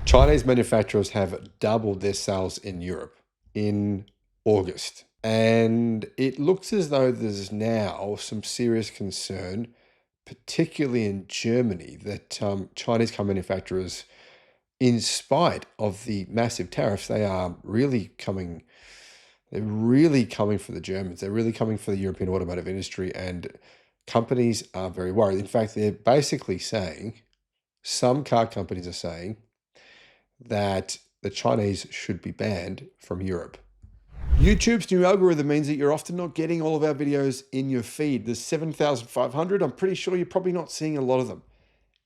Chinese manufacturers have doubled their sales in Europe in August. And it looks as though there's now some serious concern, particularly in Germany, that Chinese car manufacturers, in spite of the massive tariffs, they're really coming for the Germans. They're really coming for the European automotive industry. And companies are very worried. In fact, they're basically saying, some car companies are saying, that the Chinese should be banned from Europe. YouTube's new algorithm means that you're often not getting all of our videos in your feed. There's 7,500. I'm pretty sure you're probably not seeing a lot of them.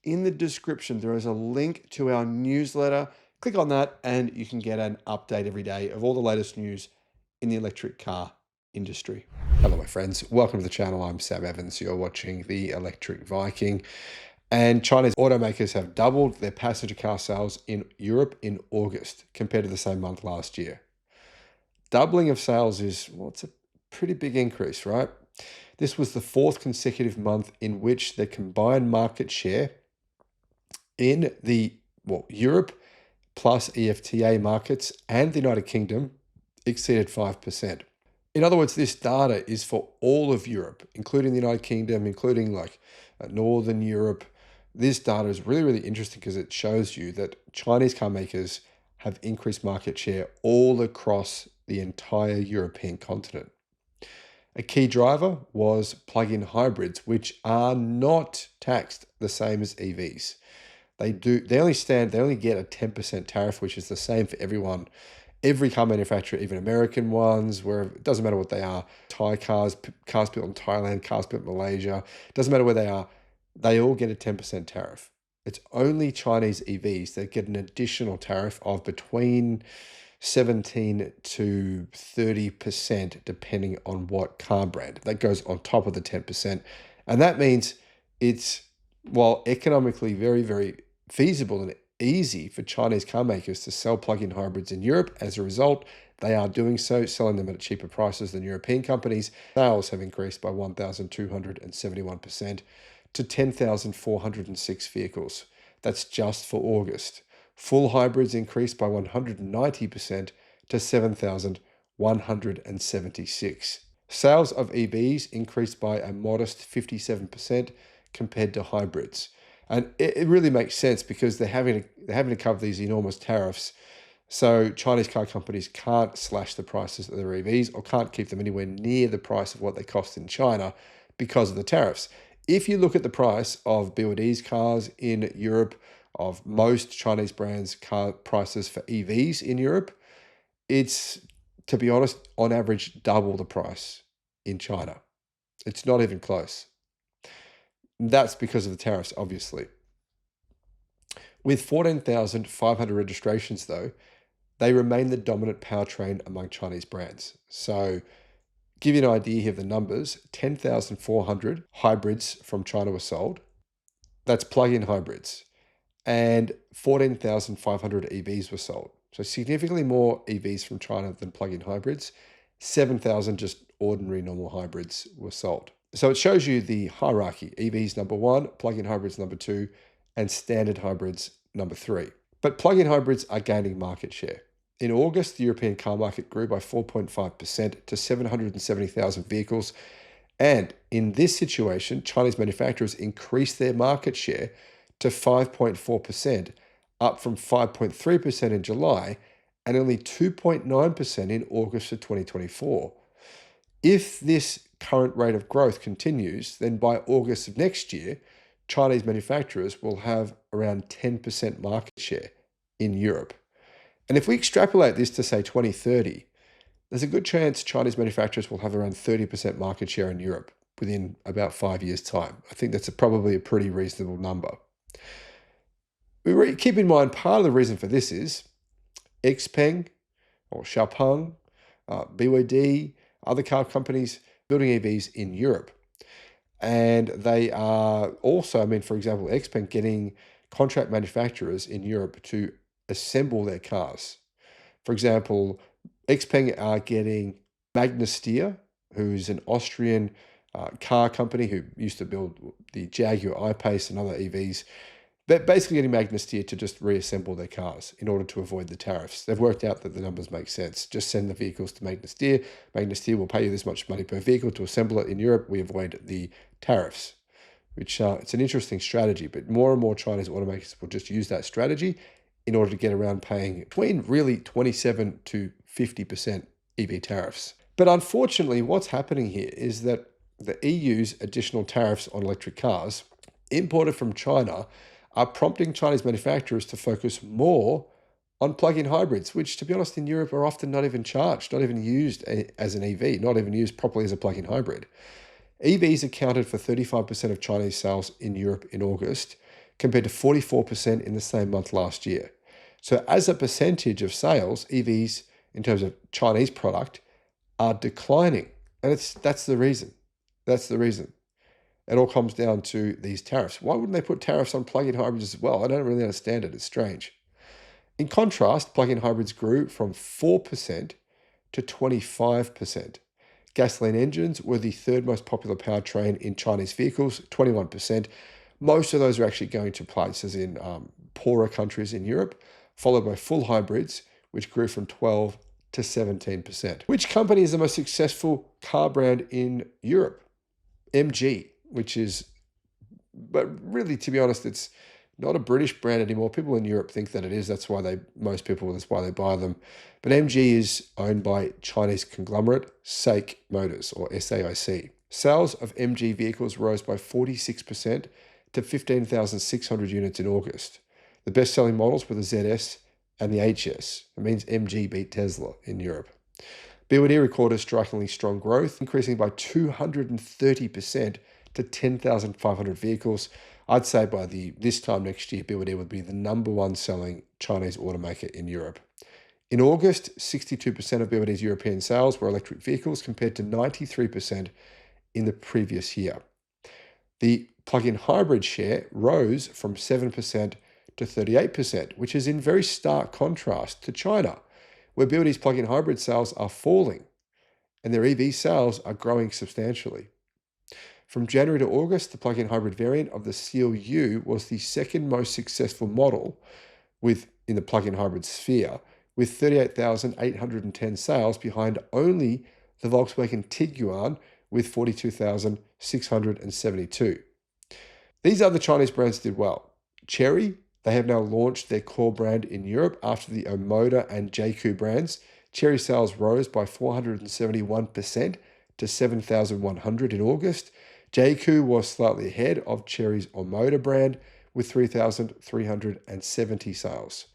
In the description, there is a link to our newsletter. Click on that and you can get an update every day of all the latest news in the electric car industry. Hello, my friends. Welcome to the channel. I'm Sam Evans. You're watching the Electric Viking. And Chinese automakers have doubled their passenger car sales in Europe in August compared to the same month last year. Doubling of sales is, well, it's a pretty big increase, right? This was the fourth consecutive month in which the combined market share in the, Europe plus EFTA markets and the United Kingdom exceeded 5%. In other words, this data is for all of Europe, including the United Kingdom, including Northern Europe. This data is really, really interesting because it shows you that Chinese car makers have increased market share all across the entire European continent. A key driver was plug-in hybrids, which are not taxed the same as EVs. They only get a 10% tariff, which is the same for everyone. Every car manufacturer, even American ones, where it doesn't matter what they are, Thai cars, cars built in Thailand, cars built in Malaysia, doesn't matter where they are, they all get a 10% tariff. It's only Chinese EVs that get an additional tariff of between 17 to 30%, depending on what car brand. That goes on top of the 10%. And that means it's, while economically very, very feasible and easy for Chinese car makers to sell plug-in hybrids in Europe, as a result, they are doing so, selling them at cheaper prices than European companies. Sales have increased by 1,271% to 10,406 vehicles. That's just for August. Full hybrids increased by 190% to 7,176. Sales of EVs increased by a modest 57% compared to hybrids. And it really makes sense because they're having to cover these enormous tariffs. So Chinese car companies can't slash the prices of their EVs or can't keep them anywhere near the price of what they cost in China because of the tariffs. If you look at the price of BYD's cars in Europe, of most Chinese brands' car prices for EVs in Europe, it's, to be honest, on average, double the price in China. It's not even close. That's because of the tariffs, obviously. With 14,500 registrations, though, they remain the dominant powertrain among Chinese brands. So, give you an idea here of the numbers, 10,400 hybrids from China were sold. That's plug-in hybrids. And 14,500 EVs were sold. So significantly more EVs from China than plug-in hybrids. 7,000 just ordinary normal hybrids were sold. So it shows you the hierarchy. EVs number one, plug-in hybrids number two, and standard hybrids number three. But plug-in hybrids are gaining market share. In August, the European car market grew by 4.5% to 770,000 vehicles. And in this situation, Chinese manufacturers increased their market share to 5.4%, up from 5.3% in July and only 2.9% in August of 2024. If this current rate of growth continues, then by August of next year, Chinese manufacturers will have around 10% market share in Europe. And if we extrapolate this to, say, 2030, there's a good chance Chinese manufacturers will have around 30% market share in Europe within about 5 years' time. I think that's probably a pretty reasonable number. Keep in mind, part of the reason for this is XPeng or Xiaopeng, BYD, other car companies building EVs in Europe. And they are also, for example, XPeng getting contract manufacturers in Europe to assemble their cars. For example, XPeng are getting Magna, who's an Austrian car company who used to build the Jaguar I-Pace and other EVs. They're basically getting Magna Steyr to just reassemble their cars in order to avoid the tariffs. They've worked out that the numbers make sense. Just send the vehicles to Magna Steyr. Magna Steyr will pay you this much money per vehicle to assemble it in Europe. We avoid the tariffs, which it's an interesting strategy. But more and more Chinese automakers will just use that strategy in order to get around paying between really 27 to 50% EV tariffs. But unfortunately, what's happening here is that the EU's additional tariffs on electric cars imported from China are prompting Chinese manufacturers to focus more on plug-in hybrids, which, to be honest, in Europe are often not even charged, not even used as an EV, not even used properly as a plug-in hybrid. EVs accounted for 35% of Chinese sales in Europe in August, compared to 44% in the same month last year. So as a percentage of sales, EVs, in terms of Chinese product, are declining. And that's the reason. That's the reason. It all comes down to these tariffs. Why wouldn't they put tariffs on plug-in hybrids as well? I don't really understand it. It's strange. In contrast, plug-in hybrids grew from 4% to 25%. Gasoline engines were the third most popular powertrain in Chinese vehicles, 21%. Most of those are actually going to places in poorer countries in Europe, followed by full hybrids, which grew from 12 to 17%. Which company is the most successful car brand in Europe? MG, which is, but really, to be honest, it's not a British brand anymore. People in Europe think that it is. That's why most people, that's why they buy them. But MG is owned by Chinese conglomerate SAIC Motors, or SAIC. Sales of MG vehicles rose by 46% to 15,600 units in August. The best-selling models were the ZS and the HS. It means MG beat Tesla in Europe. BYD recorded strikingly strong growth, increasing by 230% to 10,500 vehicles. I'd say by this time next year, BYD would be the #1 selling Chinese automaker in Europe. In August, 62% of BYD's European sales were electric vehicles, compared to 93% in the previous year. The plug-in hybrid share rose from 7% to 38%, which is in very stark contrast to China, where BYD's plug-in hybrid sales are falling and their EV sales are growing substantially. From January to August, the plug-in hybrid variant of the Seal U was the second most successful model in the plug-in hybrid sphere, with 38,810 sales, behind only the Volkswagen Tiguan with 42,672. These other Chinese brands did well. Chery, they have now launched their core brand in Europe after the Omoda and JQ brands. Chery sales rose by 471% to 7,100 in August. JQ was slightly ahead of Chery's Omoda brand with 3,370 sales.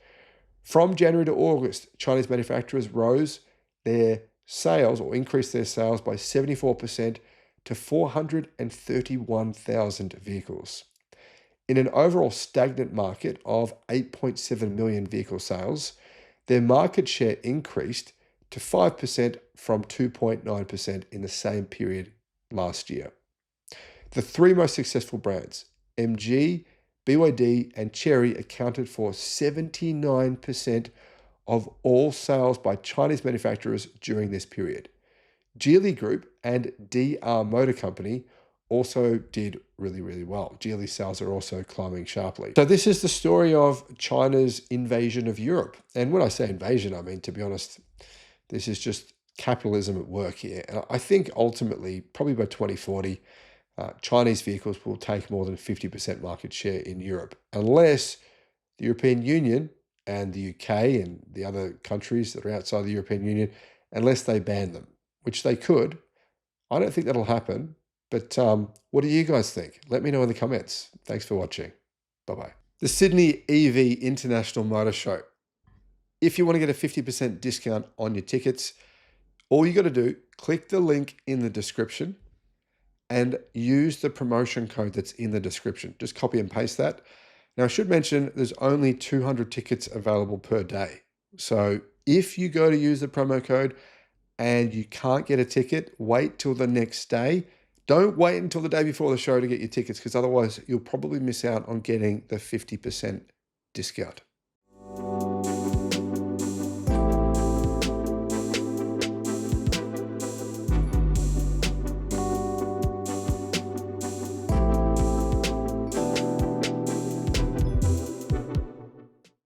From January to August, Chinese manufacturers rose their sales, or increased their sales, by 74% to 431,000 vehicles. In an overall stagnant market of 8.7 million vehicle sales, their market share increased to 5% from 2.9% in the same period last year. The three most successful brands, MG, BYD, and Chery, accounted for 79% of all sales by Chinese manufacturers during this period. Geely Group and DR Motor Company also did really, really well. Geely sales are also climbing sharply. So this is the story of China's invasion of Europe. And when I say invasion, I mean, to be honest, this is just capitalism at work here. And I think ultimately, probably by 2040, Chinese vehicles will take more than 50% market share in Europe, unless the European Union and the UK and the other countries that are outside the European Union, unless they ban them, which they could. I don't think that'll happen. But what do you guys think? Let me know in the comments. Thanks for watching. Bye-bye. The Sydney EV International Motor Show. If you want to get a 50% discount on your tickets, all you got to do, click the link in the description and use the promotion code that's in the description. Just copy and paste that. Now, I should mention there's only 200 tickets available per day. So if you go to use the promo code and you can't get a ticket, wait till the next day. Don't wait until the day before the show to get your tickets, because otherwise you'll probably miss out on getting the 50% discount.